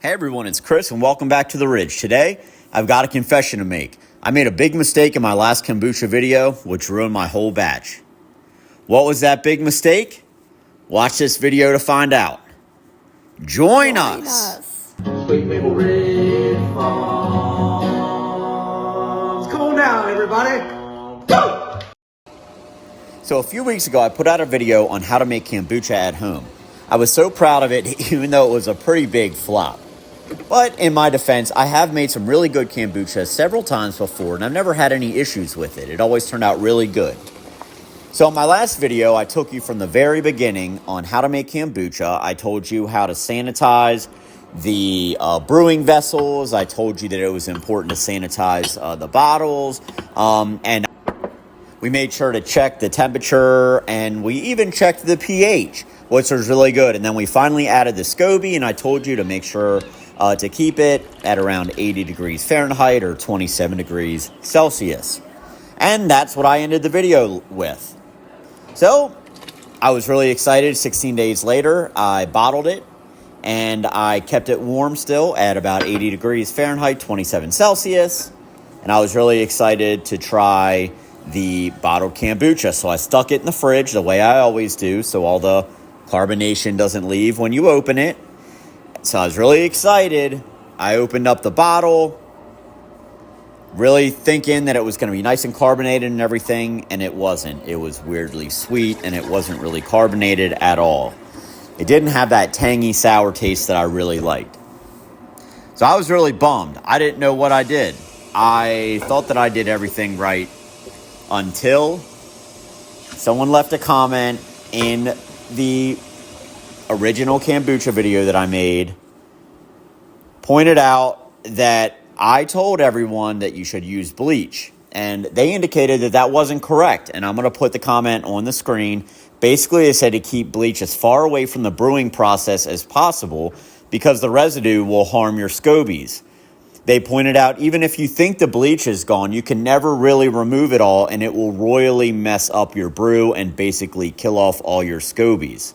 Hey everyone, it's Chris and welcome back to The Ridge. Today, I've got a confession to make. I made a big mistake in my last kombucha video, which ruined my whole batch. What was that big mistake? Watch this video to find out. Join us. Sweet Maple Ridge Farms. Come on down, everybody. Go! So a few weeks ago, I put out a video on how to make kombucha at home. I was so proud of it, even though it was a pretty big flop. But in my defense, I have made some really good kombucha several times before, and I've never had any issues with it. It always turned out really good. So in my last video, I took you from the very beginning on how to make kombucha. I told you how to sanitize the brewing vessels. I told you that it was important to sanitize the bottles. And we made sure to check the temperature, and we even checked the pH, which was really good. And then we finally added the SCOBY, and I told you to make sure to keep it at around 80 degrees Fahrenheit or 27 degrees Celsius. And that's what I ended the video with. So I was really excited. 16 days later, I bottled it, and I kept it warm still at about 80 degrees Fahrenheit, 27 Celsius. And I was really excited to try the bottled kombucha. So I stuck it in the fridge the way I always do, so all the carbonation doesn't leave when you open it. So I was really excited. I opened up the bottle, really thinking that it was going to be nice and carbonated and everything, and it wasn't. It was weirdly sweet, and it wasn't really carbonated at all. It didn't have that tangy, sour taste that I really liked. So I was really bummed. I didn't know what I did. I thought that I did everything right until someone left a comment in the original kombucha video that I made, pointed out that I told everyone that you should use bleach, and they indicated that that wasn't correct. And I'm going to put the comment on the screen. Basically, they said to keep bleach as far away from the brewing process as possible because the residue will harm your scobies. They pointed out even if you think the bleach is gone, you can never really remove it all, and it will royally mess up your brew and basically kill off all your scobies.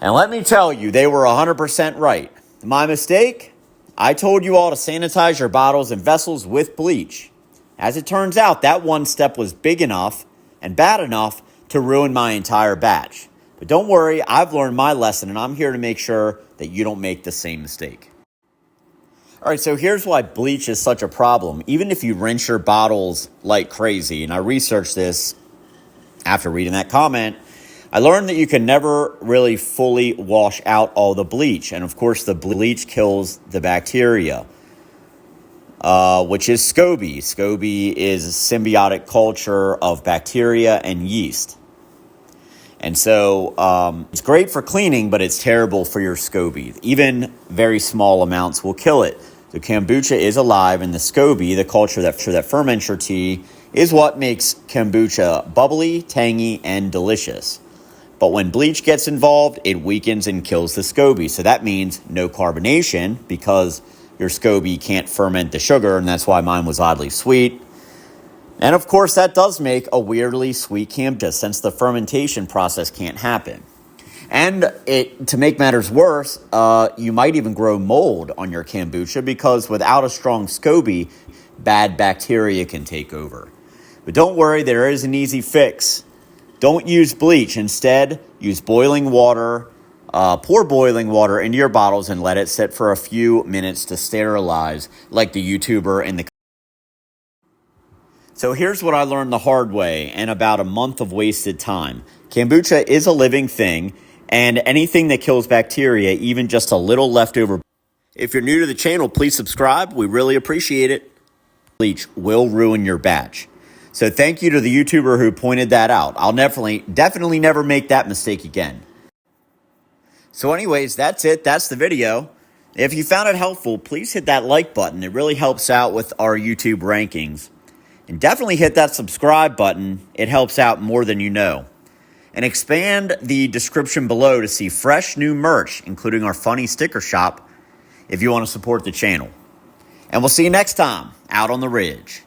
And let me tell you, they were 100% right. My mistake? I told you all to sanitize your bottles and vessels with bleach. As it turns out, that one step was big enough and bad enough to ruin my entire batch. But don't worry, I've learned my lesson, and I'm here to make sure that you don't make the same mistake. All right, so here's why bleach is such a problem. Even if you rinse your bottles like crazy, and I researched this after reading that comment, I learned that you can never really fully wash out all the bleach. And of course, the bleach kills the bacteria, which is SCOBY. SCOBY is a symbiotic culture of bacteria and yeast. And so it's great for cleaning, but it's terrible for your SCOBY. Even very small amounts will kill it. The kombucha is alive, and the SCOBY, the culture that ferments your tea, is what makes kombucha bubbly, tangy, and delicious. But when bleach gets involved, it weakens and kills the SCOBY. So that means no carbonation because your SCOBY can't ferment the sugar, and that's why mine was oddly sweet. And of course, that does make a weirdly sweet kombucha since the fermentation process can't happen. And to make matters worse, you might even grow mold on your kombucha because without a strong SCOBY, bad bacteria can take over. But don't worry, there is an easy fix. Don't use bleach. Instead, use boiling water. Pour boiling water into your bottles and let it sit for a few minutes to sterilize, like the YouTuber in the. So here's what I learned the hard way and about a month of wasted time. Kombucha is a living thing, and anything that kills bacteria, even just a little leftover. If you're new to the channel, please subscribe. We really appreciate it. Bleach will ruin your batch. So thank you to the YouTuber who pointed that out. I'll definitely never make that mistake again. So anyways, that's it. That's the video. If you found it helpful, please hit that like button. It really helps out with our YouTube rankings. And definitely hit that subscribe button. It helps out more than you know. And expand the description below to see fresh new merch, including our funny sticker shop, if you want to support the channel. And we'll see you next time out on the Ridge.